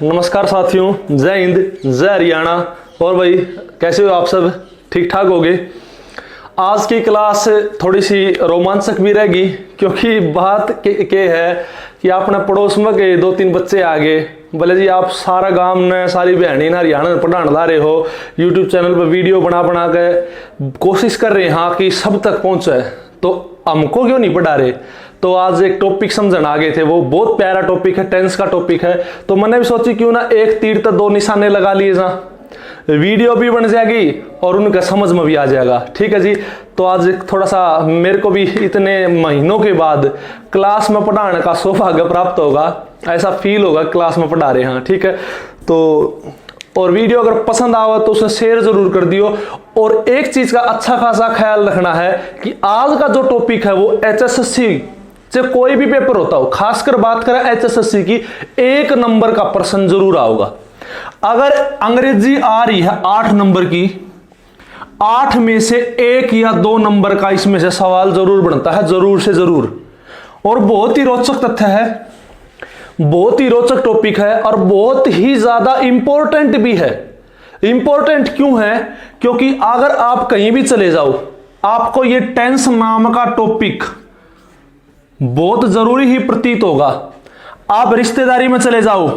नमस्कार साथियों, जय हिंद, जय हरियाणा। और भाई कैसे हो आप सब? ठीक ठाक होगे? आज की क्लास थोड़ी सी रोमांचक भी रहेगी क्योंकि बात के है कि अपने पड़ोस में के 2-3 बच्चे आ गए। बोले जी आप सारा गांव ने सारी बहनी ना हरियाणा में पढ़ाने ला रहे हो, यूट्यूब चैनल पर वीडियो बना के कोशिश कर रहे हैं हाँ कि सब तक पहुंचे, तो हमको क्यों नहीं पढ़ा रहे? तो आज एक टॉपिक समझन आ गए थे, वो बहुत प्यारा टॉपिक है, टेंस का टॉपिक है। तो मैंने भी सोची क्यों ना एक तीर तो 2 निशाने लगा लिए जा, वीडियो भी बन जाएगी और उनका समझ में भी आ जाएगा। ठीक है जी। तो आज थोड़ा सा मेरे को भी इतने महीनों के बाद क्लास में पढ़ाने का सौभाग्य प्राप्त होगा, ऐसा फील होगा क्लास में पढ़ा रहे हैं। ठीक है। तो और वीडियो अगर पसंद आवा तो उसे शेयर जरूर कर दियो। और एक चीज का अच्छा खासा ख्याल रखना है कि आज का जो टॉपिक है वो HSSC से कोई भी पेपर होता हो, खासकर बात करें HSSC की, 1 नंबर का प्रश्न जरूर आएगा। अगर अंग्रेजी आ रही है 8 नंबर की, 8 में से 1 या 2 नंबर का इसमें से सवाल जरूर बनता है, जरूर से जरूर। और बहुत ही रोचक तथ्य है, बहुत ही रोचक टॉपिक है और बहुत ही ज्यादा इंपॉर्टेंट भी है। इंपॉर्टेंट क्यों है? क्योंकि अगर आप कहीं भी चले जाओ, आपको ये टेंस नाम का टॉपिक बहुत जरूरी ही प्रतीत होगा। आप रिश्तेदारी में चले जाओ,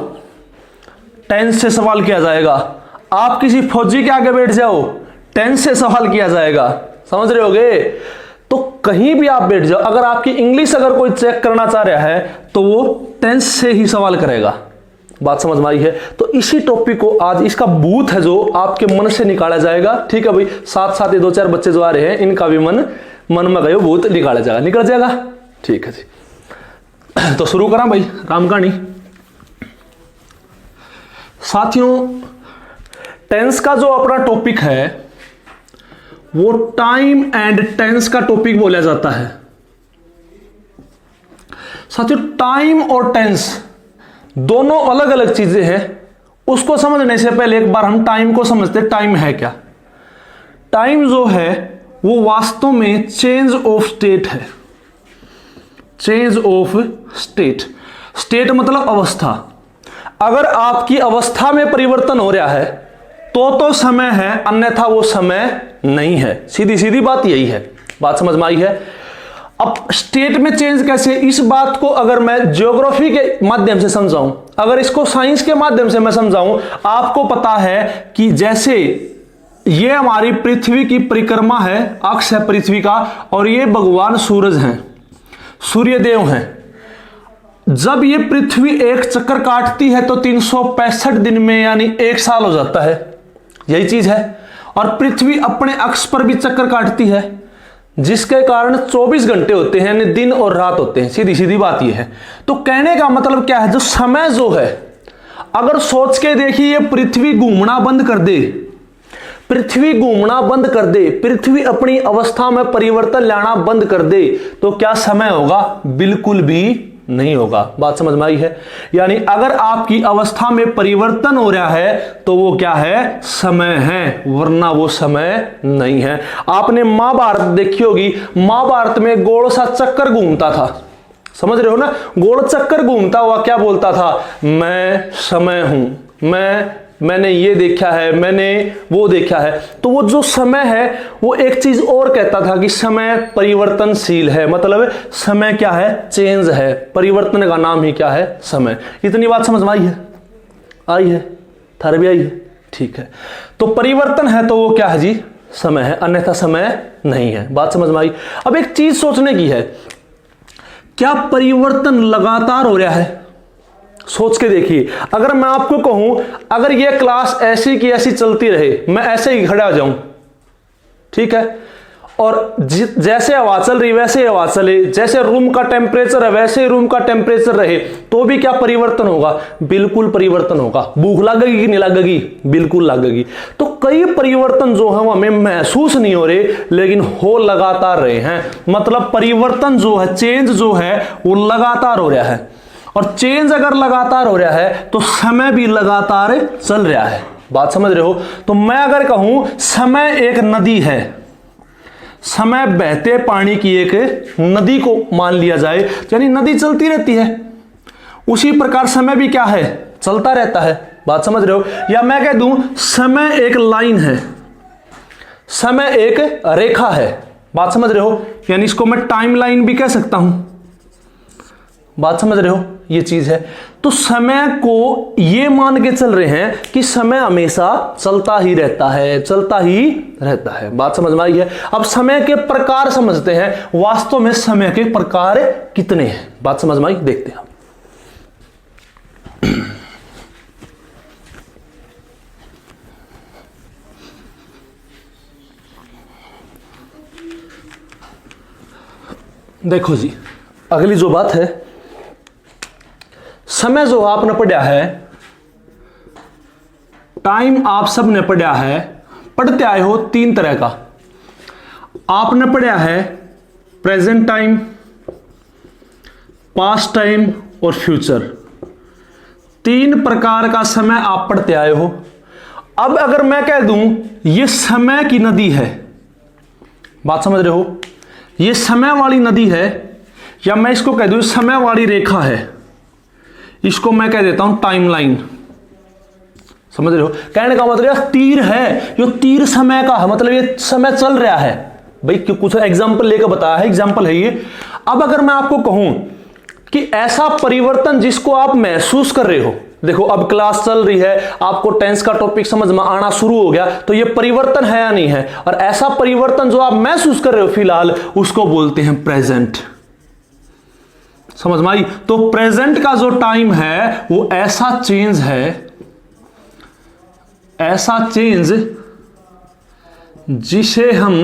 टेंस से सवाल किया जाएगा। आप किसी फौजी के आगे बैठ जाओ, टेंस से सवाल किया जाएगा। समझ रहे होगे? तो कहीं भी आप बैठ जाओ, अगर आपकी इंग्लिश अगर कोई चेक करना चाह रहा है तो वो टेंस से ही सवाल करेगा। बात समझ में आई है? तो इसी टॉपिक को आज, इसका भूत है जो आपके मन से निकाला जाएगा। ठीक है भाई, साथ साथ ये 2-4 बच्चे जो आ रहे हैं, इनका भी मन में गए भूत निकाला जाएगा, निकल जाएगा। ठीक है जी। तो शुरू करा भाई राम कहानी। साथियों, टेंस का जो अपना टॉपिक है वो टाइम एंड टेंस का टॉपिक बोला जाता है। साथियों, टाइम और टेंस दोनों अलग अलग चीजें हैं। उसको समझने से पहले एक बार हम टाइम को समझते। टाइम है क्या? टाइम जो है वो वास्तव में चेंज ऑफ स्टेट है। चेंज ऑफ स्टेट, स्टेट मतलब अवस्था। अगर आपकी अवस्था में परिवर्तन हो रहा है तो समय है, अन्यथा वो समय नहीं है। सीधी सीधी बात यही है। बात समझ में आई है? अब स्टेट में चेंज कैसे, इस बात को अगर मैं ज्योग्राफी के माध्यम से समझाऊं, अगर इसको साइंस के माध्यम से मैं समझाऊं, आपको पता है कि जैसे ये हमारी पृथ्वी की परिक्रमा है, अक्ष है पृथ्वी का, और ये भगवान सूरज हैं, सूर्यदेव हैं। जब ये पृथ्वी एक चक्कर काटती है तो 365 दिन में यानी 1 साल हो जाता है, यही चीज है। और पृथ्वी अपने अक्ष पर भी चक्कर काटती है, जिसके कारण 24 घंटे होते हैं, यानी दिन और रात होते हैं। सीधी सीधी बात यह है। तो कहने का मतलब क्या है, जो समय जो है, अगर सोच के देखिए, ये पृथ्वी घूमना बंद कर दे, पृथ्वी घूमना बंद कर दे, पृथ्वी अपनी अवस्था में परिवर्तन लाना बंद कर दे, तो क्या समय होगा? बिल्कुल भी नहीं होगा। बात समझ में आई है? यानी अगर आपकी अवस्था में परिवर्तन हो रहा है तो वो क्या है? समय है, वरना वो समय नहीं है। आपने महाभारत देखी होगी, महाभारत में गोल सा चक्कर घूमता था, समझ रहे हो ना? गोल चक्कर घूमता हुआ क्या बोलता था? मैं समय हूं, मैंने ये देखा है, मैंने वो देखा है। तो वो जो समय है वो एक चीज और कहता था कि समय परिवर्तनशील है। मतलब समय क्या है? चेंज है। परिवर्तन का नाम ही क्या है? समय। इतनी बात समझ में आई है? आई है? थारे भी आई है? ठीक है। तो परिवर्तन है तो वो क्या है जी? समय है, अन्यथा समय नहीं है। बात समझ में आई? अब एक चीज सोचने की है, क्या परिवर्तन लगातार हो रहा है? सोच के देखिए। अगर मैं आपको कहूं, अगर यह क्लास ऐसी की ऐसी चलती रहे, मैं ऐसे ही खड़ा हो जाऊं, ठीक है, और जैसे हवा चल रही वैसे हवा चले, जैसे रूम का टेम्परेचर है वैसे रूम का टेम्परेचर रहे, तो भी क्या परिवर्तन होगा? बिल्कुल परिवर्तन होगा। भूख लगेगी कि नहीं लगेगी? बिल्कुल लगेगी। तो कई परिवर्तन जो है वो हमें महसूस नहीं हो रहे, लेकिन हो लगातार रहे हैं। मतलब परिवर्तन जो है, चेंज जो है वो लगातार हो रहा है। और चेंज अगर लगातार हो रहा है तो समय भी लगातार चल रहा है। बात समझ रहे हो? तो मैं अगर कहूं समय एक नदी है, समय बहते पानी की एक नदी को मान लिया जाए, यानी नदी चलती रहती है, उसी प्रकार समय भी क्या है? चलता रहता है, बात समझ रहे हो। या मैं कह दूं समय एक लाइन है, समय एक रेखा है, बात समझ रहे हो, यानी इसको मैं टाइम लाइन भी कह सकता हूं, बात समझ रहे हो, ये चीज है। तो समय को ये मान के चल रहे हैं कि समय हमेशा चलता ही रहता है, चलता ही रहता है, बात समझ में आई है। अब समय के प्रकार समझते हैं, वास्तव में समय के प्रकार कितने हैं, बात समझ में आई, देखते हैं। देखो जी, अगली जो बात है, समय जो आपने पढ़ा है, टाइम आप सब ने पढ़ा है, पढ़ते आए हो तीन तरह का। आपने पढ़ा है प्रेजेंट टाइम, पास्ट टाइम और फ्यूचर, तीन प्रकार का समय आप पढ़ते आए हो। अब अगर मैं कह दूं ये समय की नदी है, बात समझ रहे हो, ये समय वाली नदी है, या मैं इसको कह दूं समय वाली रेखा है, इसको मैं कह देता हूं टाइमलाइन, समझ रहे हो। कहने का मतलब तीर है, ये तीर समय का है, मतलब ये समय चल रहा है भाई, क्यों कुछ एग्जाम्पल लेकर बताया है, एग्जाम्पल है ये। अब अगर मैं आपको कहूं कि ऐसा परिवर्तन जिसको आप महसूस कर रहे हो, देखो अब क्लास चल रही है, आपको टेंस का टॉपिक समझ में आना शुरू हो गया, तो ये परिवर्तन है या नहीं है, और ऐसा परिवर्तन जो आप महसूस कर रहे हो फिलहाल, उसको बोलते हैं प्रेजेंट, समझ में आई। तो प्रेजेंट का जो टाइम है वो ऐसा चेंज है, ऐसा चेंज जिसे हम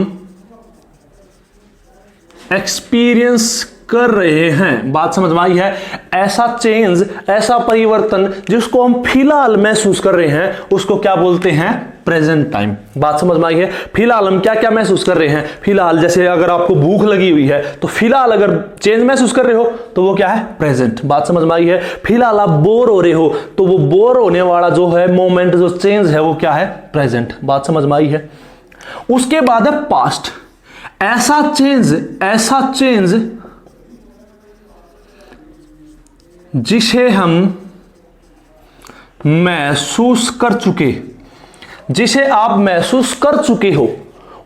एक्सपीरियंस कर रहे हैं, बात समझ में आई है। ऐसा चेंज, ऐसा परिवर्तन जिसको हम फिलहाल महसूस कर रहे हैं, उसको क्या बोलते हैं, प्रेजेंट टाइम, बात समझ में आई है। फिलहाल हम क्या क्या महसूस कर रहे हैं, फिलहाल जैसे अगर आपको भूख लगी हुई है तो फिलहाल अगर चेंज महसूस कर रहे हो तो वो क्या है, प्रेजेंट, बात समझ में आई है। फिलहाल आप बोर हो रहे हो तो वो बोर होने वाला जो है मोमेंट, जो चेंज है, वो क्या है, प्रेजेंट, बात समझ में आई है। उसके बाद है पास्ट, ऐसा चेंज जिसे हम महसूस कर चुके, जिसे आप महसूस कर चुके हो,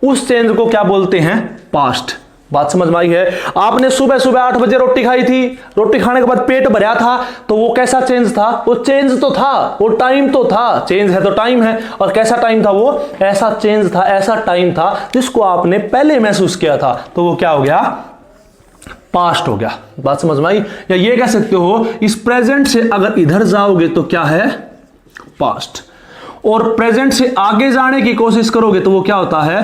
उस चेंज को क्या बोलते हैं, पास्ट, बात समझ में आई है। आपने सुबह सुबह 8 बजे रोटी खाई थी, रोटी खाने के बाद पेट भरा था, तो वो कैसा चेंज था, वो चेंज तो था, वो टाइम तो था, चेंज है तो टाइम है, और कैसा टाइम था वो, ऐसा चेंज था, ऐसा टाइम था जिसको आपने पहले महसूस किया था, तो वो क्या हो गया, पास्ट हो गया, बात समझ में आई। या ये कह सकते हो इस प्रेजेंट से अगर इधर जाओगे तो क्या है, पास्ट, और प्रेजेंट से आगे जाने की कोशिश करोगे तो वो क्या होता है,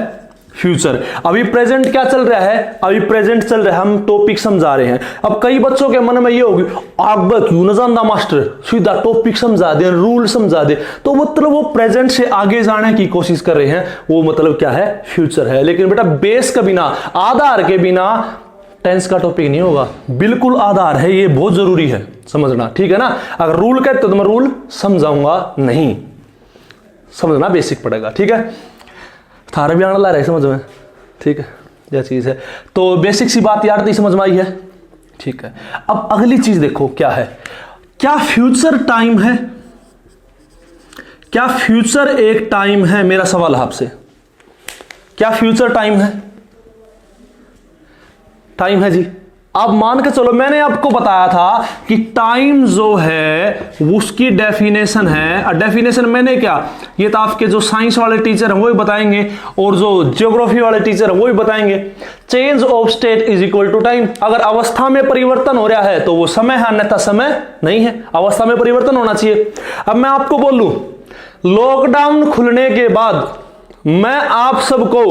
फ्यूचर। अभी प्रेजेंट क्या चल रहा है, अभी प्रेजेंट चल रहा है, हम टॉपिक समझा रहे हैं। अब कई बच्चों के मन में ये होगी, आगे क्यों न जानता मास्टर, सीधा टॉपिक समझा दे, रूल समझा दे, तो मतलब वो प्रेजेंट से आगे जाने की कोशिश कर रहे हैं, वो मतलब क्या है, फ्यूचर है। लेकिन बेटा बेस के बिना, आधार के बिना टेंस का टॉपिक नहीं होगा, बिल्कुल आधार है, ये बहुत जरूरी है समझना, ठीक है ना। अगर रूल कहते तो मैं रूल समझाऊंगा नहीं, समझना बेसिक पड़ेगा, ठीक है। थारा भी आना ला रहे समझ में, ठीक है, यह चीज है। तो बेसिक सी बात यार समझ में आई है, ठीक है। अब अगली चीज देखो क्या है, क्या फ्यूचर टाइम है, क्या फ्यूचर एक टाइम है, मेरा सवाल आपसे, क्या फ्यूचर टाइम है, टाइम है जी। अब मान के चलो मैंने आपको बताया था कि टाइम जो है उसकी डेफिनेशन है, और डेफिनेशन मैंने क्या, ये तो आपके जो साइंस वाले टीचर हैं वो ही बताएंगे, और जो ज्योग्राफी वाले टीचर हैं वो ही बताएंगे। Change of state is equal to time, अगर अवस्था में परिवर्तन हो रहा है तो वो समय है, अन्यथा समय नहीं है, अवस्था में परिवर्तन होना चाहिए। अब मैं आपको बोलूं लॉकडाउन खुलने के बाद मैं आप सबको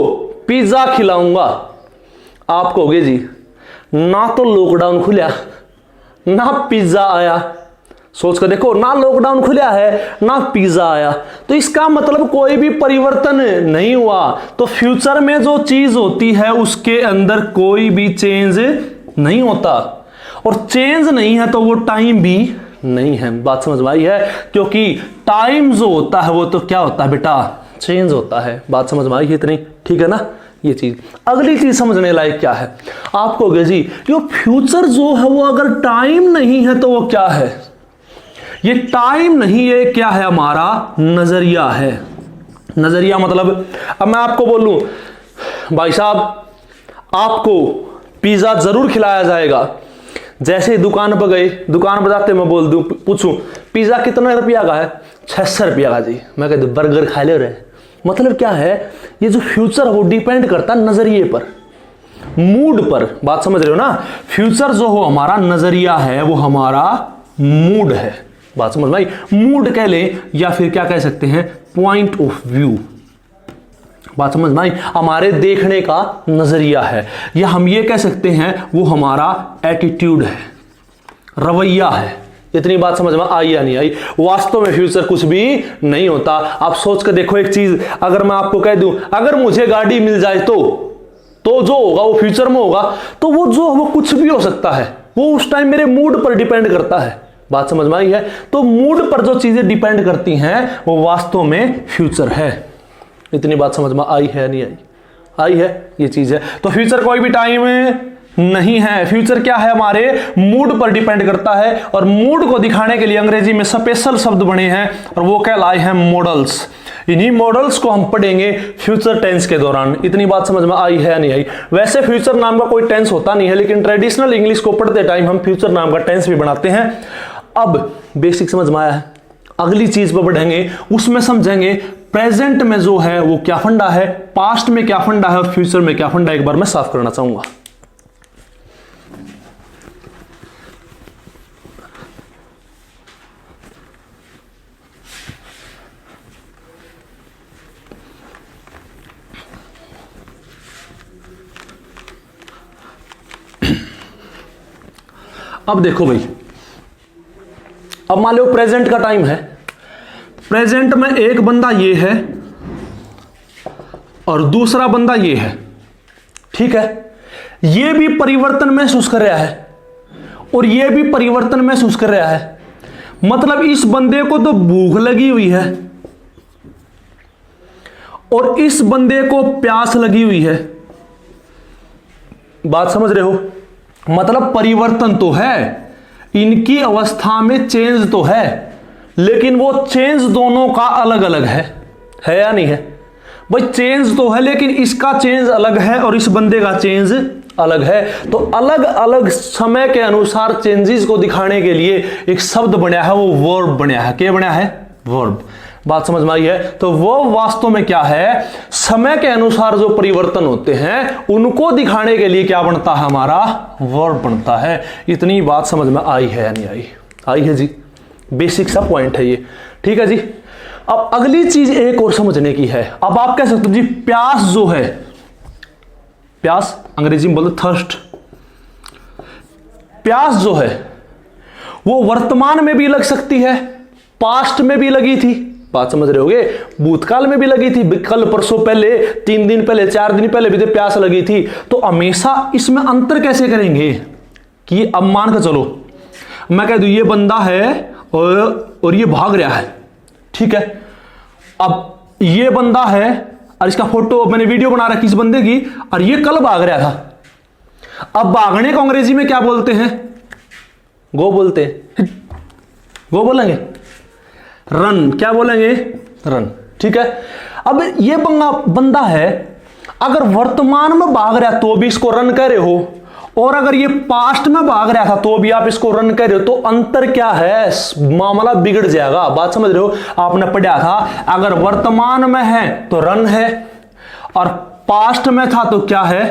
पिज्जा खिलाऊंगा, आप कहोगे जी ना तो लॉकडाउन खुला ना पिज्जा आया, सोच कर देखो, ना लॉकडाउन खुला है ना पिज्जा आया, तो इसका मतलब कोई भी परिवर्तन नहीं हुआ। तो फ्यूचर में जो चीज होती है उसके अंदर कोई भी चेंज नहीं होता, और चेंज नहीं है तो वो टाइम भी नहीं है, बात समझ में आई है। क्योंकि टाइम जो होता है वो तो क्या होता है बेटा, चेंज होता है, बात समझ में आई है इतनी, ठीक है ना। ये चीज, अगली चीज समझने लायक क्या है, आपको जी ये फ्यूचर जो है वो अगर टाइम नहीं है तो वो क्या है, ये टाइम नहीं है, क्या है हमारा नजरिया है। नजरिया मतलब अब मैं आपको बोलूं भाई साहब आपको पिज्जा जरूर खिलाया जाएगा, जैसे ही दुकान पर गए, दुकान पर जाते मैं बोल दूं, पूछूं पिज्जा कितना रुपया का है, 600 रुपया का जी, मैं कहता बर्गर खा ले रहे। मतलब क्या है, ये जो फ्यूचर वो डिपेंड करता नजरिए पर, मूड पर। बात समझ रहे हो ना, फ्यूचर जो हो हमारा नजरिया है, वो हमारा मूड है। बात समझ भाई, मूड कह ले या फिर क्या कह सकते हैं, पॉइंट ऑफ व्यू। बात समझ भाई, हमारे देखने का नजरिया है, या हम ये कह सकते हैं वो हमारा एटीट्यूड है, रवैया है। इतनी बात समझ में आई या नहीं आई। वास्तव में फ्यूचर कुछ भी नहीं होता। आप सोच कर देखो एक चीज, अगर मैं आपको कह दूं अगर मुझे गाड़ी मिल जाए तो जो होगा वो फ्यूचर में होगा, तो वो जो वो कुछ भी हो सकता है, वो उस टाइम मेरे मूड पर डिपेंड करता है। बात समझ में आई है। तो मूड पर जो चीजें डिपेंड करती हैं वो वास्तव में फ्यूचर है। इतनी बात समझ में आई है नहीं आई? आई है, ये चीज है। तो फ्यूचर कोई भी टाइम नहीं है। फ्यूचर क्या है, हमारे मूड पर डिपेंड करता है, और मूड को दिखाने के लिए अंग्रेजी में स्पेशल शब्द बने हैं और वो कहलाए हैं मॉडल्स। इन्हीं मॉडल्स को हम पढ़ेंगे फ्यूचर टेंस के दौरान। इतनी बात समझ में आई है या नहीं आई? वैसे फ्यूचर नाम का कोई टेंस होता नहीं है, लेकिन ट्रेडिशनल इंग्लिश को पढ़ते टाइम हम फ्यूचर नाम का टेंस भी बनाते हैं। अब बेसिक समझ में आया है, अगली चीज पर बढ़ेंगे, उसमें समझेंगे प्रेजेंट में जो है वो क्या फंडा है, पास्ट में क्या फंडा है और फ्यूचर में क्या फंडा है। एक बार मैं साफ करना चाहूंगा। अब देखो भाई, अब मान लो प्रेजेंट का टाइम है, प्रेजेंट में एक बंदा ये है और दूसरा बंदा ये है, ठीक है। ये भी परिवर्तन महसूस कर रहा है और ये भी परिवर्तन महसूस कर रहा है। मतलब इस बंदे को तो भूख लगी हुई है और इस बंदे को प्यास लगी हुई है। बात समझ रहे हो? मतलब परिवर्तन तो है, इनकी अवस्था में चेंज तो है, लेकिन वो चेंज दोनों का अलग अलग है या नहीं है भाई? चेंज तो है, लेकिन इसका चेंज अलग है और इस बंदे का चेंज अलग है। तो अलग अलग समय के अनुसार चेंजेस को दिखाने के लिए एक शब्द बना है, वो वर्ब बना है। क्या बना है? वर्ब। बात समझ में आई है? तो वो वास्तव में क्या है, समय के अनुसार जो परिवर्तन होते हैं उनको दिखाने के लिए क्या बनता है, हमारा वर्ब बनता है। इतनी बात समझ में आई है या नहीं आई? आई है जी। बेसिक सा पॉइंट है ये, ठीक है जी। अब अगली चीज एक और समझने की है। अब आप कह सकते हो जी प्यास जो है, प्यास अंग्रेजी में बोलते थर्स्ट, प्यास जो है वो वर्तमान में भी लग सकती है, पास्ट में भी लगी थी। बात समझ रहे होगे? भूतकाल में भी लगी थी, कल परसों पहले, 3 दिन पहले, 4 दिन पहले भी तो प्यास लगी थी। तो हमेशा इसमें अंतर कैसे करेंगे कि अब मान कर चलो मैं कह दूं ये बंदा है और ये भाग रहा है, ठीक है। अब ये बंदा है और इसका फोटो मैंने वीडियो बना रखी इस बंदे की, और ये कल भाग रहा था। अब भागने को अंग्रेजी में क्या बोलते हैं? गो बोलते हैं। गो बोलेंगे, रन क्या बोलेंगे? रन, ठीक है। अब ये बंदा है, अगर वर्तमान में भाग रहा तो भी इसको रन कह रहे हो, और अगर ये पास्ट में भाग रहा था तो भी आप इसको रन कर रहे हो। तो अंतर क्या है, मामला बिगड़ जाएगा। बात समझ रहे हो? आपने पढ़ा था अगर वर्तमान में है तो रन है, और पास्ट में था तो क्या है,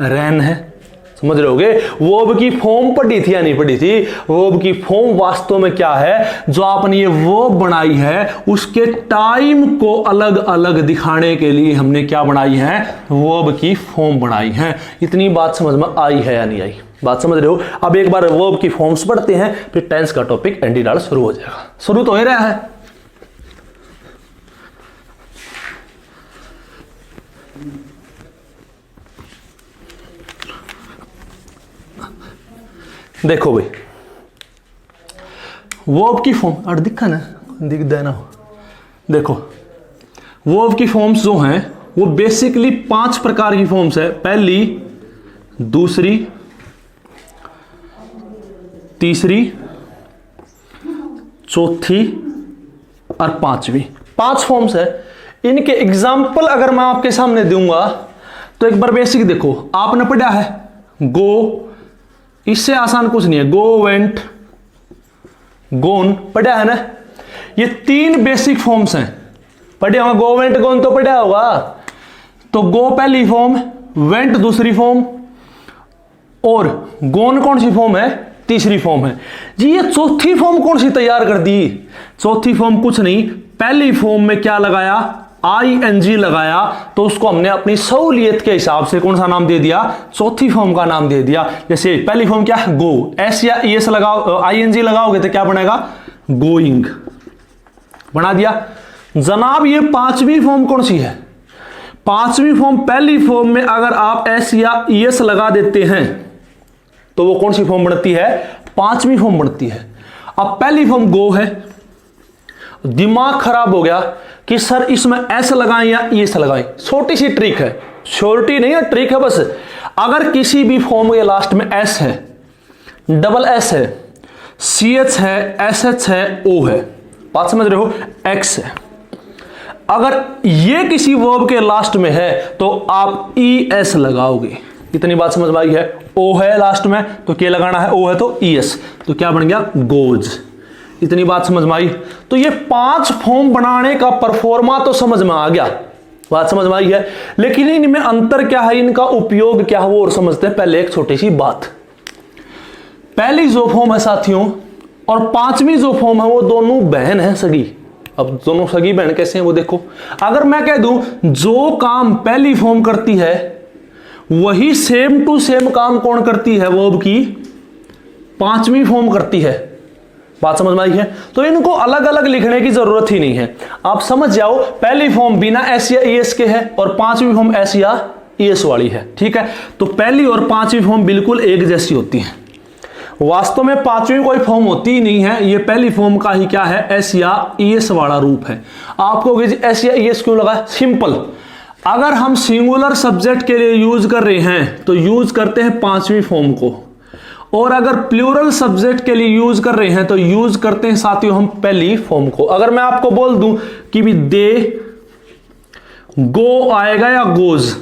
रैन है। समझ रहे होगे? वर्ब की फॉर्म पढ़ी थी या नहीं पढ़ी थी? वर्ब की फॉर्म वास्तव में क्या है, जो आपने ये वर्ब बनाई है उसके टाइम को अलग अलग दिखाने के लिए हमने क्या बनाई है, वर्ब की फॉर्म बनाई है। इतनी बात समझ में आई है या नहीं आई? बात समझ रहे हो? अब एक बार वर्ब की फॉर्म्स पढ़ते हैं, फिर टेंस का टॉपिक एंटीडाल शुरू हो जाएगा। शुरू तो हो रहा है। देखो भाई, वर्ब की फॉर्म और दिखा ना, दिख देना। देखो वर्ब की फॉर्म्स जो हैं वो बेसिकली 5 प्रकार की फॉर्म्स है। पहली, दूसरी, तीसरी, चौथी और पांचवी, 5 फॉर्म्स है। इनके एग्जाम्पल अगर मैं आपके सामने दूंगा तो एक बार बेसिक देखो, आपने पढ़ा है गो, इससे आसान कुछ नहीं है, गो, वेंट, गोन, पढ़ा है ना। ये 3 बेसिक फॉर्म्स हैं, पढ़े होंगे। गो, वेंट, गोन तो पढ़ा होगा। तो गो पहली फॉर्म, वेंट दूसरी फॉर्म, और गोन कौन सी फॉर्म है? तीसरी फॉर्म है जी। ये चौथी फॉर्म कौन सी तैयार कर दी? चौथी फॉर्म कुछ नहीं, पहली फॉर्म में क्या लगाया? ING लगाया, तो उसको हमने अपनी सहूलियत के हिसाब से कौन सा नाम दे दिया? चौथी फॉर्म का नाम दे दिया। जैसे पहली फॉर्म क्या है? गो, एस या ES लगाओ, ING लगाओगे तो क्या बनेगा? गोइंग, बना दिया जनाब। ये 5वीं फॉर्म कौन सी है? 5वीं फॉर्म, पहली फॉर्म में अगर आप S या ES लगा देते हैं तो वो कौन सी फॉर्म बनती है? 5वीं फॉर्म बनती है। अब पहली फॉर्म गो है, दिमाग खराब हो गया कि सर इसमें S लगाएं या ES लगाएं। छोटी सी ट्रिक है, श्योरिटी नहीं है, ट्रिक है बस। अगर किसी भी फॉर्म के लास्ट में S है, डबल S है, CH है, SH है, O है, बात समझ रहे हो? X है, अगर ये किसी वर्ब के लास्ट में है तो आप ES लगाओगे। इतनी बात समझ में आई है? O है लास्ट में तो क्या लगाना है? O है तो ES, तो क्या बन गया? गोज। इतनी बात समझ में आई? तो ये 5 फॉर्म बनाने का परफॉर्मा तो समझ में आ गया, बात समझ में आई है। लेकिन इनमें अंतर क्या है, इनका उपयोग क्या है वो और समझते हैं। पहले एक छोटी सी बात, पहली जो फॉर्म है साथियों और 5वीं जो फॉर्म है वो दोनों बहन है, सगी। अब दोनों सगी बहन कैसे हैं वो देखो। अगर मैं कह दूं जो काम पहली फॉर्म करती है वही सेम टू सेम काम कौन करती है? वर्ब की 5वीं फॉर्म करती है, बात समझ में आई है? तो इनको अलग अलग लिखने की जरूरत ही नहीं है, आप समझ जाओ। पहली फॉर्म बिना S या ES के है और 5वीं फॉर्म S या ES वाली है, ठीक है? तो पहली और 5वीं फॉर्म बिल्कुल एक जैसी होती है। वास्तव में 5वीं कोई फॉर्म होती ही नहीं है, ये पहली फॉर्म का ही क्या है? S या ES वाला रूप है। आपको S या ES क्यों लगा? सिंपल, अगर हम सिंगुलर सब्जेक्ट के लिए यूज कर रहे हैं तो यूज करते हैं 5वीं फॉर्म को, और अगर प्लूरल सब्जेक्ट के लिए यूज कर रहे हैं तो यूज करते हैं साथियों हम पहली फॉर्म को। अगर मैं आपको बोल दूं कि भी दे, गो आएगा या गोज,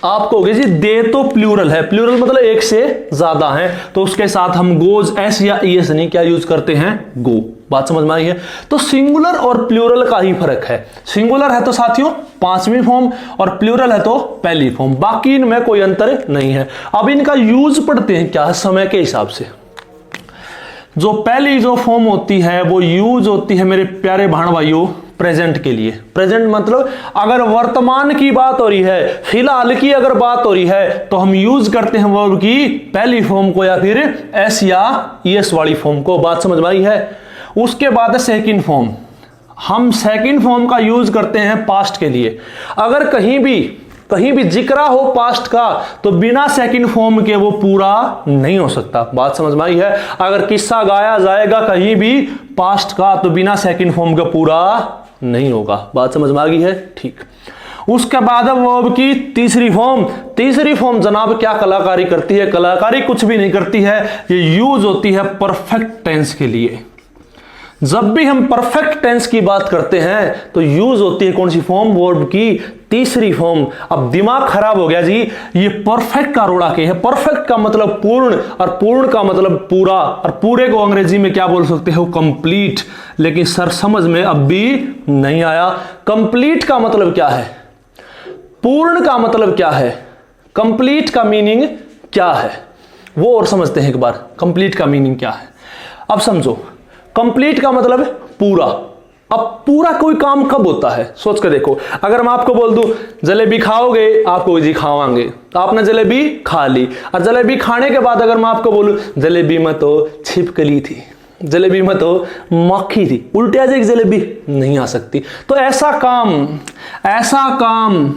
आप कहोगे जी दे तो प्लूरल है, प्लूरल मतलब एक से ज्यादा है, तो उसके साथ हम गोज S या ES नहीं क्या यूज करते हैं? गो। बात समझ में आई है? तो सिंगुलर और प्लूरल का ही फर्क है। सिंगुलर है तो साथियों 5वीं फॉर्म और प्लूरल है तो पहली फॉर्म, बाकी इनमें कोई अंतर नहीं है। अब इनका यूज पढ़ते हैं क्या? समय के हिसाब से। जो पहली जो फॉर्म होती है वो यूज होती है मेरे प्यारे बहन भाइयों प्रेजेंट के लिए। प्रेजेंट मतलब अगर वर्तमान की बात हो रही है, फिलहाल की अगर बात हो रही है तो हम यूज करते हैं वर्ब की पहली फॉर्म को या फिर S या ES वाली फॉर्म को। बात समझ में आई है? उसके बाद है सेकंड फॉर्म, हम सेकंड फॉर्म का यूज करते हैं पास्ट के लिए। अगर कहीं भी जिक्र हो पास्ट का तो बिना सेकंड फॉर्म के वो पूरा नहीं हो सकता। बात समझ में आई है? अगर किस्सा गाया जाएगा कहीं भी पास्ट का तो बिना सेकंड फॉर्म के पूरा नहीं होगा। बात समझ में आ गई है? ठीक। उसके बाद है वर्ब की तीसरी फॉर्म। तीसरी फॉर्म जनाब क्या कलाकारी करती है? कलाकारी कुछ भी नहीं करती है, ये यूज होती है परफेक्ट टेंस के लिए। जब भी हम परफेक्ट टेंस की बात करते हैं तो यूज होती है कौन सी फॉर्म? वर्ब की तीसरी फॉर्म। अब दिमाग खराब हो गया जी, ये परफेक्ट का रोड़ा के है। परफेक्ट का मतलब पूर्ण और पूर्ण का मतलब पूरा, और पूरे को अंग्रेजी में क्या बोल सकते हो? कंप्लीट। लेकिन सर समझ में अब भी नहीं आया, कंप्लीट का मतलब क्या है, पूर्ण का मतलब क्या है, कंप्लीट का मीनिंग क्या है, वो और समझते हैं एक बार। कंप्लीट का मीनिंग क्या है अब समझो। कंप्लीट का मतलब पूरा। अब पूरा कोई काम कब होता है सोच कर देखो। अगर मैं आपको बोल दूं जलेबी खाओगे, आपको जी खावांगे, तो आपने जलेबी खा ली, और जलेबी खाने के बाद अगर मैं आपको बोलूं जलेबी में तो छिपकली थी, जलेबी में तो मक्खी थी, उल्टे आ जाएगी जलेबी? नहीं आ सकती। तो ऐसा काम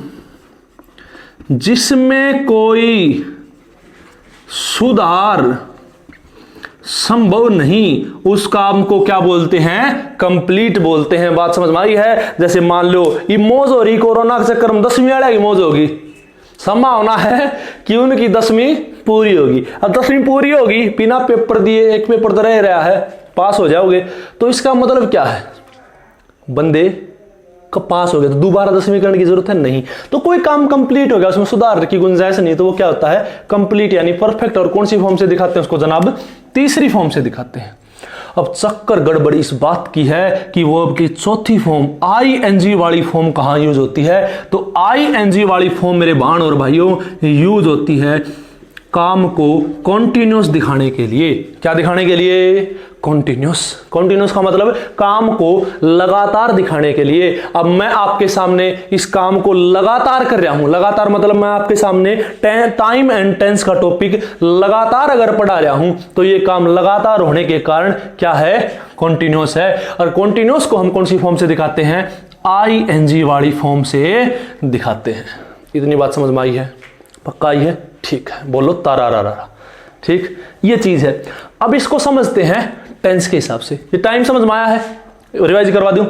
जिसमें कोई सुधार संभव नहीं, उस काम को क्या बोलते हैं? कंप्लीट बोलते हैं। बात समझ में आई है? जैसे मान लो ये मौज हो रही कोरोना के चक्कर में, 10वीं वाले की मौज होगी, संभावना है कि उनकी 10वीं पूरी होगी। अब 10वीं पूरी होगी बिना पेपर दिए, एक पेपर तो रह रहा है, पास हो जाओगे। तो इसका मतलब क्या है, बंदे का पास हो गया, तो दोबारा 10वीं करने की जरूरत है नहीं। तो कोई काम कंप्लीट हो गया, उसमें सुधार की गुंजाइश नहीं, तो वो क्या होता है, कंप्लीट यानी परफेक्ट। और कौन सी फॉर्म से दिखाते हैं उसको जनाब, तीसरी फॉर्म से दिखाते हैं। अब चक्कर गड़बड़ इस बात की है कि वर्ब की चौथी फॉर्म आईएनजी वाली फॉर्म कहां यूज होती है। तो आईएनजी वाली फॉर्म मेरे बहन और भाइयों यूज होती है काम को कॉन्टिन्यूस दिखाने के लिए। क्या दिखाने के लिए, कॉन्टिन्यूस। कॉन्टिन्यूस का मतलब काम को लगातार दिखाने के लिए। अब मैं आपके सामने इस काम को लगातार कर रहा हूं, लगातार मतलब मैं आपके सामने टाइम एंड टेंस का टॉपिक लगातार अगर पढ़ा रहा हूं, तो ये काम लगातार होने के कारण क्या है, कॉन्टिन्यूस है। और कॉन्टिन्यूस को हम कौन सी फॉर्म से दिखाते हैं, आईएनजी वाली फॉर्म से दिखाते हैं। इतनी बात समझ में आई है, पक्का आई है, ठीक है, बोलो तारा रा रा। ठीक, ये चीज है। अब इसको समझते हैं टेंस के हिसाब से। ये टाइम समझ में आया है, रिवाइज करवा दूं।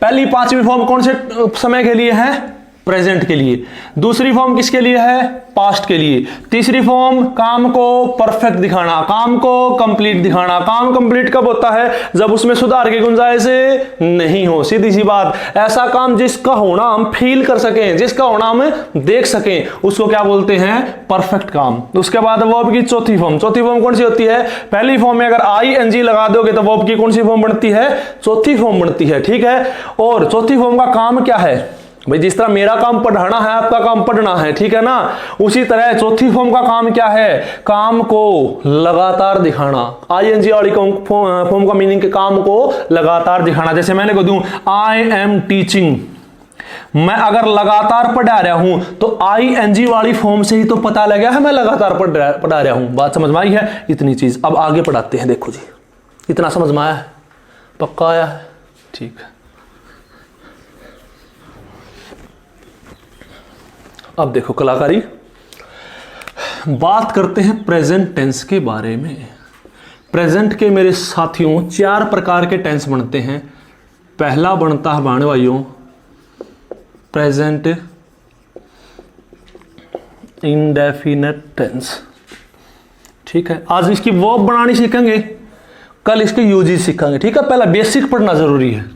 पहली 5वीं फॉर्म कौन से समय के लिए है, प्रेजेंट के लिए। दूसरी फॉर्म किसके लिए है, पास्ट के लिए। तीसरी फॉर्म काम को परफेक्ट दिखाना, काम को कंप्लीट दिखाना। काम कंप्लीट कब होता है, जब उसमें सुधार की गुंजाइश नहीं हो। सीधी सी बात, ऐसा काम जिसका होना हम फील कर सकें, जिसका होना हम देख सकें, उसको क्या बोलते हैं, परफेक्ट काम। उसके बाद वर्ब की चौथी फॉर्म। चौथी फॉर्म कौन सी होती है, पहली फॉर्म में अगर आईएनजी लगा दोगे तो वर्ब की कौन सी फॉर्म बनती है, चौथी फॉर्म बनती है। ठीक है, और चौथी फॉर्म का काम क्या है भाई, जिस तरह मेरा काम पढ़ाना है, आपका काम पढ़ना है, ठीक है ना, उसी तरह चौथी फॉर्म का काम क्या है, काम को लगातार दिखाना। आईएनजी वाली फॉर्म का मीनिंग के काम को लगातार दिखाना। जैसे मैंने को दूं आई एम टीचिंग, मैं अगर लगातार पढ़ा रहा हूं तो आईएनजी वाली फॉर्म से ही तो पता लगा है मैं लगातार पढ़ा रहा हूं। बात समझ में आई है, इतनी चीज। अब आगे पढ़ाते हैं। देखो जी, इतना समझ में आया है, पक्का आया है, ठीक है। अब देखो कलाकारी, बात करते हैं प्रेजेंट टेंस के बारे में। प्रेजेंट के मेरे साथियों 4 प्रकार के टेंस बनते हैं। पहला बनता है भाने भाइयों प्रेजेंट इंडेफिनिट टेंस। ठीक है, आज इसकी वर्ब बनानी सीखेंगे, कल इसके यूजेस सीखेंगे। ठीक है, पहला बेसिक पढ़ना जरूरी है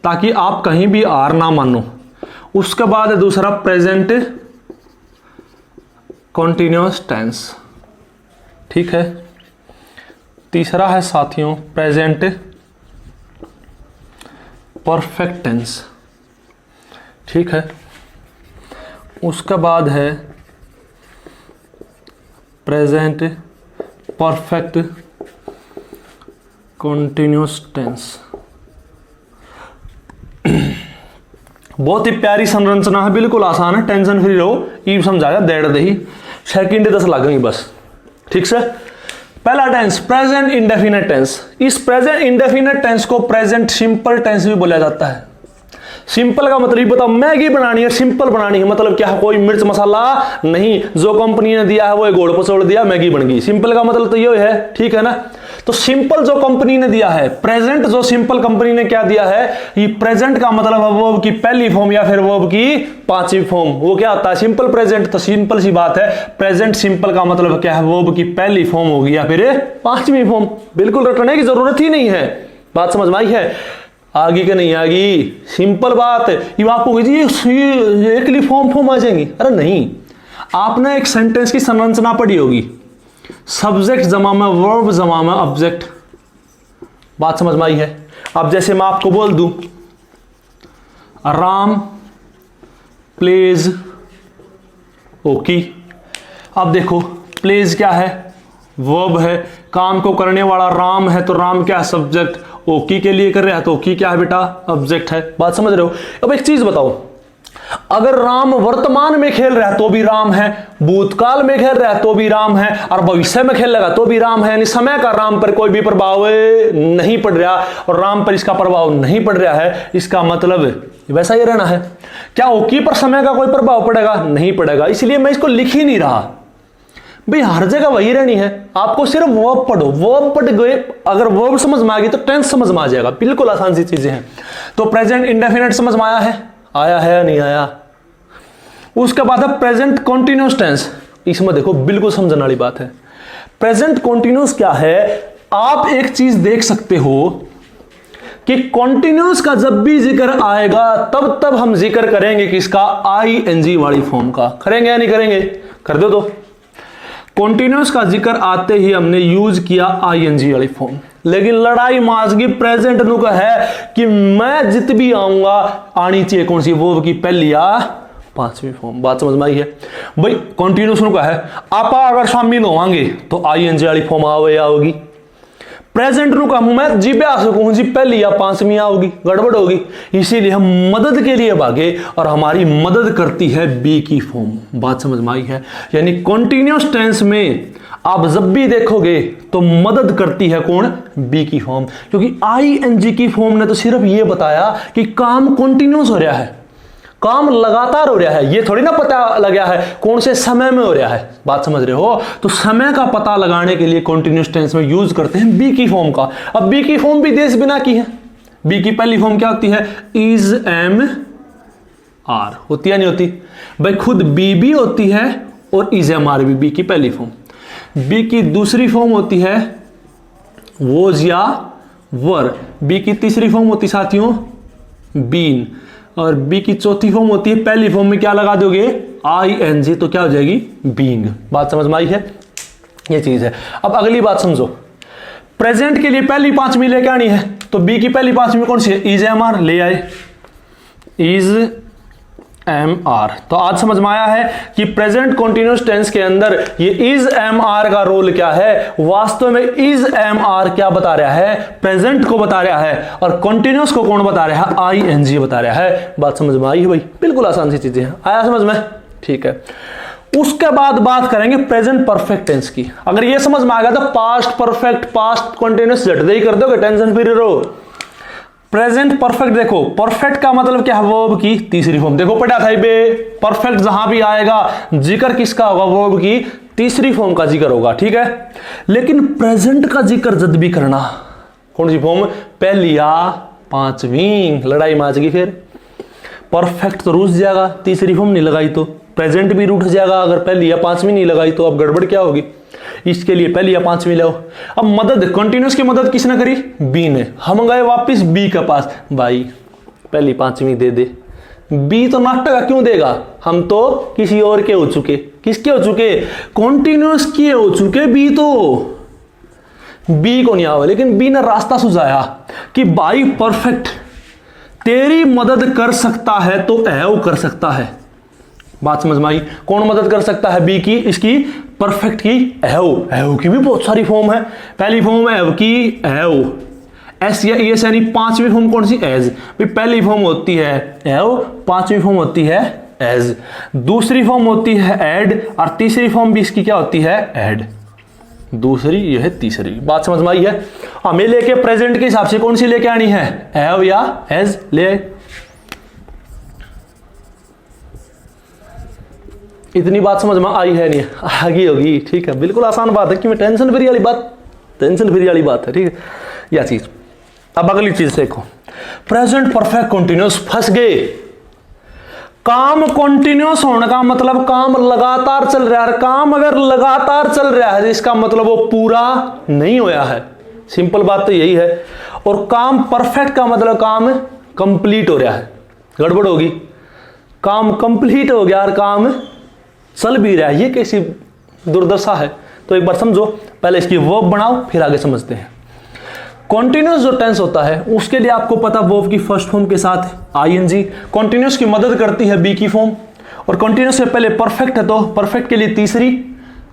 ताकि आप कहीं भी हार ना मानो। उसके बाद है दूसरा प्रेजेंट कॉन्टिन्यूअस टेंस। ठीक है, तीसरा है साथियों प्रेजेंट परफेक्ट टेंस। ठीक है, उसके बाद है प्रेजेंट परफेक्ट कॉन्टिन्यूअस टेंस। बहुत ही प्यारी संरचना है, बिल्कुल आसान है, टेंशन फ्री रहो। ई समझाया डेढ़ दही सेकंड 10 लगेंगे बस। ठीक से, पहला टेंस प्रेजेंट इंडेफिनिट टेंस। इस प्रेजेंट इंडेफिनिट टेंस को प्रेजेंट सिंपल टेंस भी बोला जाता है। सिंपल का मतलब बताओ, मैगी बनानी है, सिंपल बनानी है, मतलब क्या, कोई मिर्च मसाला नहीं, जो कंपनी ने दिया है वो गोड़ पचोड़ दिया, मैगी बन गई। सिंपल का मतलब तो ये है, ठीक है ना। तो सिंपल जो कंपनी ने दिया है, प्रेजेंट जो सिंपल कंपनी ने क्या दिया है, ये प्रेजेंट का मतलब है वर्ब की पहली फॉर्म या फिर वर्ब की 5वीं फॉर्म। वो क्या होता है, सिंपल प्रेजेंट। तो सिंपल सी बात है, प्रेजेंट सिंपल का मतलब क्या है, वर्ब की पहली फॉर्म होगी या फिर 5वीं फॉर्म। बिल्कुल रटने की जरूरत ही नहीं है। बात समझ में आई है, आगे के नहीं आगी, सिंपल बात है। ये आपको एक लिए फॉर्म आ जाएंगी, अरे नहीं। आपने एक सेंटेंस की संरचना पढ़ी होगी, सब्जेक्ट जमा में वर्ब जमा में ऑब्जेक्ट। बात समझ में आई है। अब जैसे मैं आपको बोल दूं राम प्लेज ओकी। अब देखो प्लेज क्या है, वर्ब है, काम को करने वाला राम है, तो राम क्या है, सब्जेक्ट। ओकी के लिए कर रहा है तो ओकी क्या है बेटा, ऑब्जेक्ट है। बात समझ रहे हो। अब एक चीज बताओ, अगर राम वर्तमान में खेल रहा है तो भी राम है, भूतकाल में खेल रहा है तो भी राम है, और भविष्य में खेलेगा तो भी राम है। यानी समय का राम पर कोई भी प्रभाव नहीं पड़ रहा और राम पर इसका प्रभाव नहीं पड़ रहा है। इसका मतलब वैसा ही रहना है। क्या ओकी पर समय का कोई प्रभाव पड़ेगा, नहीं पड़ेगा। इसलिए मैं इसको लिख ही नहीं रहा भाई, हर जगह वही रहनी है। आपको सिर्फ वर्ब पढ़ो, वर्ब पढ़ गए, अगर वर्ब समझ में आ गई तो टेंस समझ में आ जाएगा। बिल्कुल आसान सी चीजें हैं। तो प्रेजेंट इंडेफिनिट समझ में आया है या नहीं आया। उसके बाद है प्रेजेंट कॉन्टिन्यूअस टेंस। इसमें देखो बिल्कुल समझने वाली बात है। प्रेजेंट कॉन्टिन्यूअस क्या है, आप एक चीज देख सकते हो कि कॉन्टिन्यूस का जब भी जिक्र आएगा तब तब हम जिक्र करेंगे किसका, आईएनजी वाली फॉर्म का। करेंगे या नहीं करेंगे, कर दो। तो कॉन्टिन्यूस का जिक्र आते ही हमने यूज किया आईएनजी वाली फॉर्म। लेकिन लड़ाई माजगी प्रेजेंट नु का है कि मैं जित भी आऊंगा आनी चाहिए कौन सी, वो की पहली या पांचवी फॉर्म। बात समझ में आई है भाई। कॉन्टिन्यूस नु का है आप अगर शामिल होवांगे तो आईएनजी वाली फॉर्म आवे या होगी। प्रेजेंट नु का मैं जी पे आ सकूं जी पहली या पांचवी आओगी, गड़बड़ होगी। इसीलिए हम मदद के लिए भागे और हमारी मदद करती है बी की फॉर्म। बात समझ में आई है। यानी कॉन्टिन्यूस टेंस में आप जब भी देखोगे तो मदद करती है कौन, बी की फॉर्म। क्योंकि आईएनजी की फॉर्म ने तो सिर्फ ये बताया कि काम कॉन्टिन्यूस हो रहा है, काम लगातार हो रहा है। ये थोड़ी ना पता लगा है कौन से समय में हो रहा है। बात समझ रहे हो। तो समय का पता लगाने के लिए कॉन्टिन्यूस टेंस में यूज करते हैं बी की फॉर्म का। अब बी की फॉर्म भी देश बिना की है। बी की पहली फॉर्म क्या होती है, इज एम आर होती है नहीं होती भाई। खुद बी भी होती है और इज एम आर भी बी की पहली फॉर्म। बी की दूसरी फॉर्म होती है वोज या वर। बी की तीसरी फॉर्म होती साथियों बीन। और बी की चौथी फॉर्म होती है, पहली फॉर्म में क्या लगा दोगे, आईएनजी, तो क्या हो जाएगी, बीइंग। बात समझ में आई है, ये चीज है। अब अगली बात समझो। प्रेजेंट के लिए पहली पांचवी लेके आनी है तो बी की पहली पांचवी कौन सी है, इज एम आर ले आए, इज एम आर। तो आज समझ में आया है कि प्रेजेंट कॉन्टिन्यूस टेंस के अंदर ये इज एम आर का रोल क्या है। वास्तव में इज एम आर क्या बता रहा है, प्रेजेंट को बता रहा है, और कॉन्टिन्यूस को कौन बता रहा है, आईएनजी बता रहा है। बात समझ में आई है भाई, बिल्कुल आसान सी चीजें हैं। आया समझ में, ठीक है। उसके बाद बात करेंगे प्रेजेंट परफेक्ट टेंस की। अगर ये समझ में आ गया तो पास्ट परफेक्ट, पास्ट कॉन्टिन्यूस झट दे ही कर दोगे, टेंशन फ्री रहो। प्रेजेंट परफेक्ट देखो, परफेक्ट का मतलब क्या है, वर्ब की तीसरी फॉर्म। देखो पढ़ा था बे, परफेक्ट जहां भी आएगा जिक्र किसका होगा, वर्ब की तीसरी फॉर्म का जिक्र होगा, ठीक है। लेकिन प्रेजेंट का जिक्र जब भी करना, कौन सी फॉर्म, पहली या पांचवी। लड़ाई माचगी फिर। परफेक्ट तो रूठ जाएगा, तीसरी फॉर्म नहीं लगाई तो। प्रेजेंट भी रूठ जाएगा अगर पहली या पांचवी नहीं लगाई तो। अब गड़बड़ क्या होगी, इसके लिए पहली या पांचवी लो। अब मदद, कंटिन्यूस की मदद किसने करी, बी ने। हम गए वापस बी के पास, भाई पहली पांचवी दे दे। बी तो नाटक क्यों देगा, हम तो किसी और के हो चुके। किसके हो चुके, कॉन्टिन्यूस के हो चुके। बी तो बी को नहीं आवा, लेकिन बी ने रास्ता सुझाया कि भाई परफेक्ट तेरी मदद कर सकता है तो एव कर सकता है। बात समझ में आई। कौन मदद कर सकता है, बी की, इसकी परफेक्ट की एव। एव की भी बहुत सारी फॉर्म है। पहली फॉर्म एव की एव, एस या एस, यानी पांचवी फॉर्म कौन सी, एज। भाई पहली फॉर्म होती है एव, पांचवी फॉर्म होती है एज, दूसरी फॉर्म होती है एड, और तीसरी फॉर्म भी इसकी क्या होती है, एड। दूसरी, यह है तीसरी। बात समझ में आई है। हमें लेके प्रेजेंट के हिसाब से कौन सी लेके आनी है, एव या एज ले। इतनी बात समझ में आई है, नहीं आगे होगी, ठीक है। बिल्कुल आसान बात है कि मैं टेंशन फ्री वाली बात, टेंशन फ्री वाली बात है, ठीक है, यह चीज। अब अगली चीज देखो, प्रेजेंट परफेक्ट कंटिन्यूस फंस गए। काम कंटिन्यूस होने का मतलब काम लगातार चल रहा है। काम अगर लगातार चल रहा है इसका मतलब वो पूरा नहीं होया है। सिंपल बात तो यही है। और काम परफेक्ट का मतलब काम कंप्लीट हो रहा है। गड़बड़ होगी, काम कंप्लीट हो गया और काम चल भी रहा है, ये कैसी दुर्दशा है। तो एक बार समझो, पहले इसकी वर्ब बनाओ फिर आगे समझते हैं। कॉन्टिन्यूस जो टेंस होता है उसके लिए आपको पता, वर्ब की फर्स्ट फॉर्म के साथ आईएनजी। कॉन्टिन्यूस की मदद करती है बी की फॉर्म, और कॉन्टिन्यूस से पहले परफेक्ट है तो परफेक्ट के लिए तीसरी,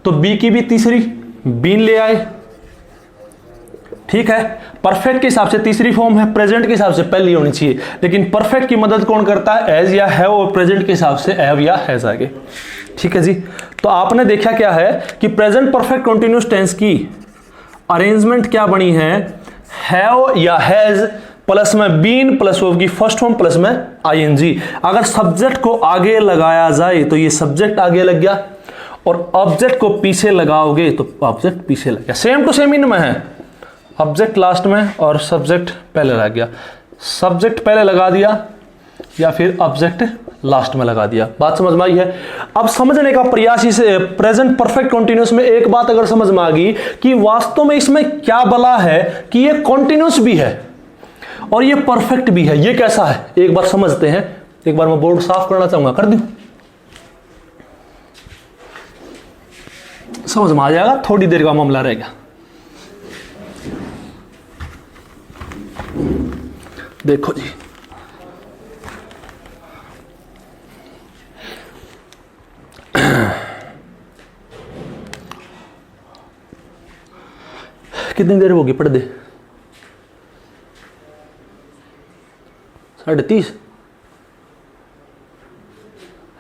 तो बी की भी तीसरी, बीन ले आए, ठीक है। परफेक्ट के हिसाब से तीसरी फॉर्म है, प्रेजेंट के हिसाब से पहली होनी चाहिए, लेकिन परफेक्ट की मदद कौन करता है, एज या हैव, और प्रेजेंट के हिसाब से हैव या हैज आगे, ठीक है जी। तो आपने देखा क्या है कि प्रेजेंट परफेक्ट कंटिन्यूस टेंस की अरेंजमेंट क्या बनी है, हैव या हैज प्लस में बीन प्लस वर्ब की फर्स्ट फॉर्म प्लस में आईएनजी। अगर सब्जेक्ट को आगे लगाया जाए तो ये सब्जेक्ट आगे लग गया, और ऑब्जेक्ट को पीछे लगाओगे तो ऑब्जेक्ट पीछे लग गया। सेम टू सेम इनमें है, ऑब्जेक्ट लास्ट में और सब्जेक्ट पहले लग गया। सब्जेक्ट पहले लगा दिया या फिर ऑब्जेक्ट लास्ट में लगा दिया। बात समझ में आई है? अब समझने का प्रयास इस प्रेजेंट परफेक्ट कॉन्टिन्यूस में एक बात अगर समझ में आ गई कि वास्तव में इसमें क्या बला है कि ये कॉन्टिन्यूस भी है और ये परफेक्ट भी है। ये कैसा है एक बार समझते हैं। एक बार मैं बोर्ड साफ करना चाहूंगा, कर दूं? समझ में आ जाएगा, थोड़ी देर का मामला रहेगा। देखो जी, कितनी देर होगी? पढ़ दे। 30:30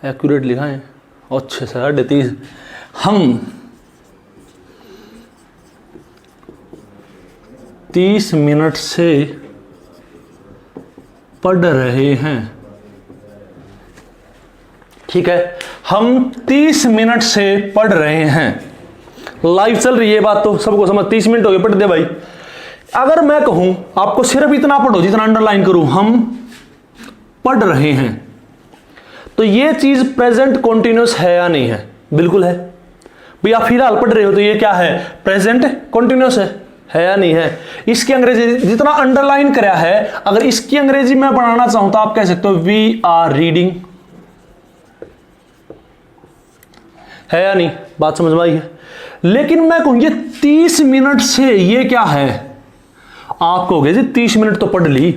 एक्यूरेट लिखा है। अच्छा, 30:30। हम 30 मिनट से पढ़ रहे हैं। ठीक है, हम 30 मिनट से पढ़ रहे हैं। लाइव चल रही है बात, तो सबको समझ। 30 मिनट हो गए, पढ़ दे भाई। अगर मैं कहूं आपको सिर्फ इतना पढ़ो जितना अंडरलाइन करूं, हम पढ़ रहे हैं, तो ये चीज प्रेजेंट कॉन्टिन्यूस है या नहीं है? बिल्कुल है भैया। फिलहाल पढ़ रहे हो तो ये क्या है? प्रेजेंट कॉन्टिन्यूस है या नहीं है? इसकी अंग्रेजी जितना अंडरलाइन कराया है, अगर इसकी अंग्रेजी में बनाना चाहूं तो आप कह सकते हो वी आर रीडिंग। है या नहीं? बात समझ में आई है? लेकिन मैं कहूं ये 30 मिनट से ये क्या है? आप कहोगे जी 30 मिनट तो पढ़ ली,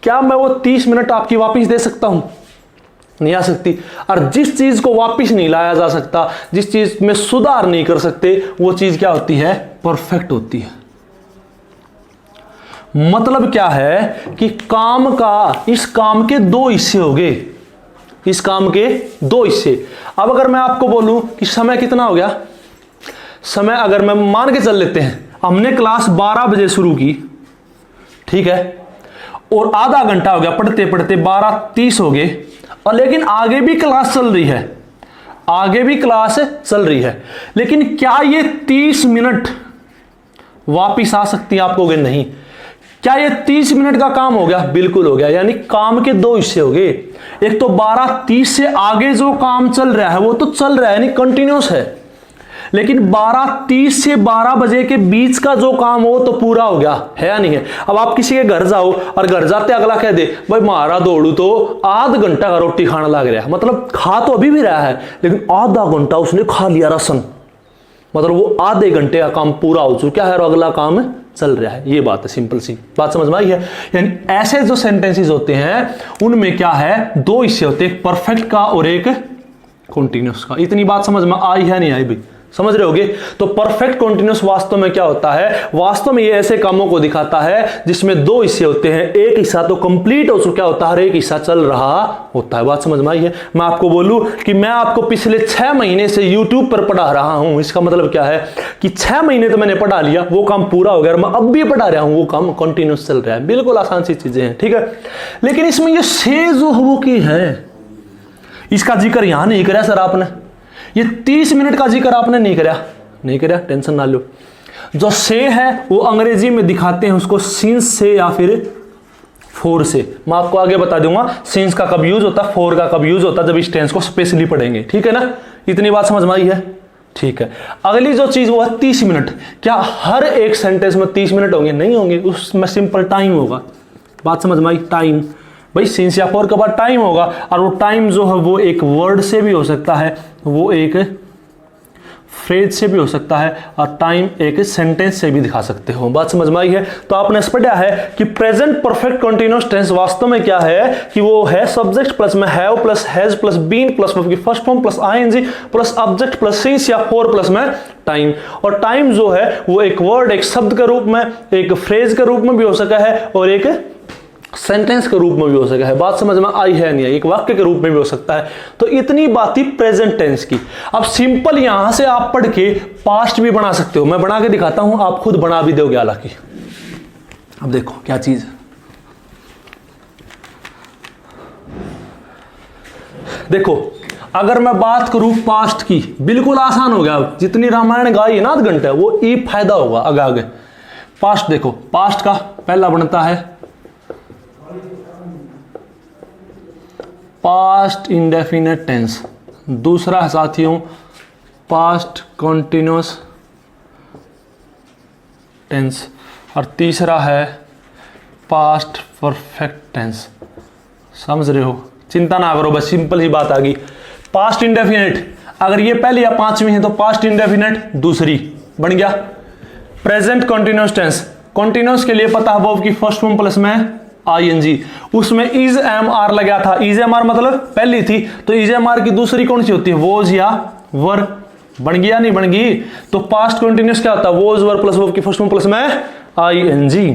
क्या मैं वो 30 मिनट आपकी वापस दे सकता हूं? नहीं आ सकती। और जिस चीज को वापस नहीं लाया जा सकता, जिस चीज में सुधार नहीं कर सकते, वो चीज क्या होती है? परफेक्ट होती है। मतलब क्या है कि काम का, इस काम के दो हिस्से हो गए। इस काम के दो हिस्से। अब अगर मैं आपको बोलूं कि समय कितना हो गया, समय अगर मैं मान के चल लेते हैं, हमने क्लास 12 बजे शुरू की, ठीक है, और आधा घंटा हो गया पढ़ते पढ़ते, 12:30 हो गए, और लेकिन आगे भी क्लास चल रही है, आगे भी क्लास चल रही है। लेकिन क्या ये 30 मिनट वापिस आ सकती है? आप कहोगे नहीं। क्या ये 30 मिनट का काम हो गया? बिल्कुल हो गया। यानी काम के दो हिस्से हो गए। एक तो 12:30 से आगे जो काम चल रहा है वो तो चल रहा है, यानी कंटिन्यूस है। लेकिन 12:30 से 12 बजे के बीच का जो काम हो तो पूरा हो गया, है या नहीं है? अब आप किसी के घर जाओ और घर जाते अगला कह दे भाई मारा दौड़ू तो आध घंटा का रोटी खाना लग रहा है, मतलब खा तो अभी भी रहा है लेकिन आधा घंटा उसने खा लिया राशन, मतलब वो आधे घंटे का काम पूरा हो चुका है और अगला काम चल रहा है। ये बात है, सिंपल सी बात समझ में आई है? यानी ऐसे जो सेंटेंसेस होते हैं उनमें क्या है? दो हिस्से होते हैं, एक परफेक्ट का और एक कॉन्टिन्यूस का। इतनी बात समझ में आई है नहीं आई भाई? समझ रहे होगे? तो परफेक्ट कॉन्टिन्यूस वास्तव में क्या होता है? वास्तव में ये ऐसे कामों को दिखाता है जिसमें दो हिस्से होते हैं, एक हिस्सा तो कंप्लीट हो चुका होता है और एक हिस्सा चल रहा होता है। बात समझ में आई है? मैं आपको बोलूं कि मैं आपको पिछले 6 महीने से YouTube पर पढ़ा रहा हूं, इसका मतलब क्या है कि 6 महीने तो मैंने पढ़ा लिया, वो काम पूरा हो गया और मैं अब भी पढ़ा रहा हूं, वो काम कंटिन्यूस चल रहा है। बिल्कुल आसान सी चीजें हैं, ठीक है। लेकिन इसमें ये से जो वो की है, इसका जिक्र यहां नहीं कराया सर आपने, ये 30 मिनट का जिक्र आपने नहीं कराया, टेंशन ना लो। जो से है वो अंग्रेजी में दिखाते हैं उसको सिंस से या फिर फोर से। मैं आपको आगे बता दूंगा सिंस का कब यूज होता है, फोर का कब यूज होता है, जब इस टेंस को स्पेशली पढ़ेंगे, ठीक है ना? इतनी बात समझ में आई है? ठीक है। अगली जो चीज वो है 30 मिनट। क्या हर एक सेंटेंस में 30 मिनट होंगे? नहीं होंगे, उसमें सिंपल टाइम होगा। बात समझ में आई? टाइम भाई सिंस या फोर के बाद टाइम होगा, और वो टाइम जो है वो एक वर्ड से भी हो सकता है, वो एक फ्रेज से भी हो सकता है, और टाइम एक सेंटेंस से भी दिखा सकते हो। बात समझ में आई है? तो आपने पढ़ा है कि प्रेजेंट परफेक्ट कंटीन्यूअस टेंस वास्तव में क्या है कि वो है सब्जेक्ट प्लस में have plus has plus been plus verb की first form plus ing plus object plus since या फोर प्लस में टाइम। और टाइम जो है वो एक वर्ड, एक शब्द के रूप में, एक फ्रेज के रूप में भी हो सका है और एक सेंटेंस के रूप में भी हो सकता है। बात समझ में आई है नहीं? एक वाक्य के रूप में भी हो सकता है। तो इतनी बात ही प्रेजेंट टेंस की। अब सिंपल यहां से आप पढ़ के पास्ट भी बना सकते हो, मैं बना के दिखाता हूं, आप खुद बना भी दोगे हालांकि। अब देखो क्या चीज है, देखो अगर मैं बात करूं पास्ट की, बिल्कुल आसान हो गया। जितनी रामायण गाई है ना आध घंटे, वो ई फायदा होगा आगे आगे। पास्ट देखो, पास्ट का पहला बनता है पास्ट इंडेफिनेट टेंस, दूसरा है साथियों पास्ट कॉन्टिन्यूस टेंस, और तीसरा है पास्ट परफेक्ट टेंस। समझ रहे हो, चिंता ना करो, बस सिंपल ही बात आ गई। पास्ट इंडेफिनेट अगर ये पहली या पांचवी है तो पास्ट इंडेफिनेट दूसरी बन गया। प्रेजेंट कॉन्टिन्यूस टेंस, कॉन्टिन्यूस के लिए पता है वर्ब की फर्स्ट फॉर्म प्लस में आईएनजी, उसमें इज एम आर लगा था। इज एम आर मतलब पहली थी, तो इज एम आर की दूसरी कौन सी होती है, वोज या वर। बन गया नहीं बन गई, तो पास्ट कॉन्टिन्यूस क्या होता है, वोज वर प्लस वर्ब की फर्स्ट फॉर्म प्लस में आईएनजी।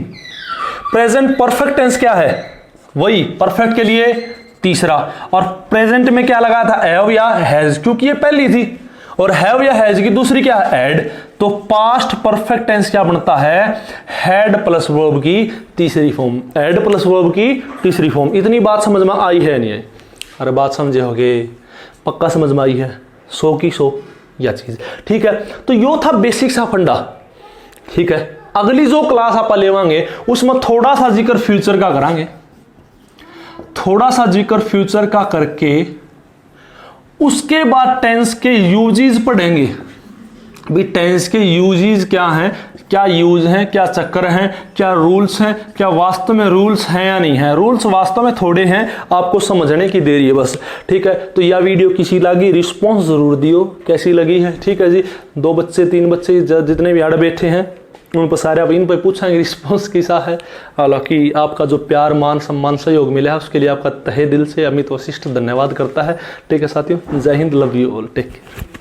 प्रेजेंट परफेक्ट टेंस क्या है, वही परफेक्ट के लिए तीसरा, और प्रेजेंट में क्या लगा था, हैव या हैज, क्योंकि ये पहली थी, और हैव या हैज की दूसरी क्या है, एड। तो पास्ट परफेक्ट टेंस क्या बनता है, हैड प्लस वर्ब की तीसरी फॉर्म, एड प्लस वर्ब की तीसरी फॉर्म। इतनी बात समझ में आई है नहीं है, अरे बात समझे होगे, पक्का समझ में आई है, 100 की 100 या चीज। ठीक है, तो यो था बेसिक सा फंडा। ठीक है, अगली जो क्लास आप लेवांगे उसमें थोड़ा सा जिक्र फ्यूचर का करांगे, थोड़ा सा जिक्र फ्यूचर का करके उसके बाद टेंस के यूजेस पढ़ेंगे। भी टेंस के यूजेस क्या हैं, क्या यूज हैं, क्या चक्कर हैं, क्या रूल्स हैं, क्या वास्तव में रूल्स हैं या नहीं है। रूल्स वास्तव में थोड़े हैं, आपको समझने की देरी है बस। ठीक है, तो यह वीडियो किसी लगी रिस्पॉन्स जरूर दियो, कैसी लगी है। ठीक है जी, 2 बच्चे 3 बच्चे जितने भी आड़ बैठे हैं उन पर सारे अब इन पर पूछेंगे रिस्पॉन्स कैसा है। हालांकि आपका जो प्यार मान सम्मान सहयोग मिला है उसके लिए आपका तहे दिल से अमित वशिष्ठ धन्यवाद करता है। ठीक है साथियों, जय हिंद, love you all, take care.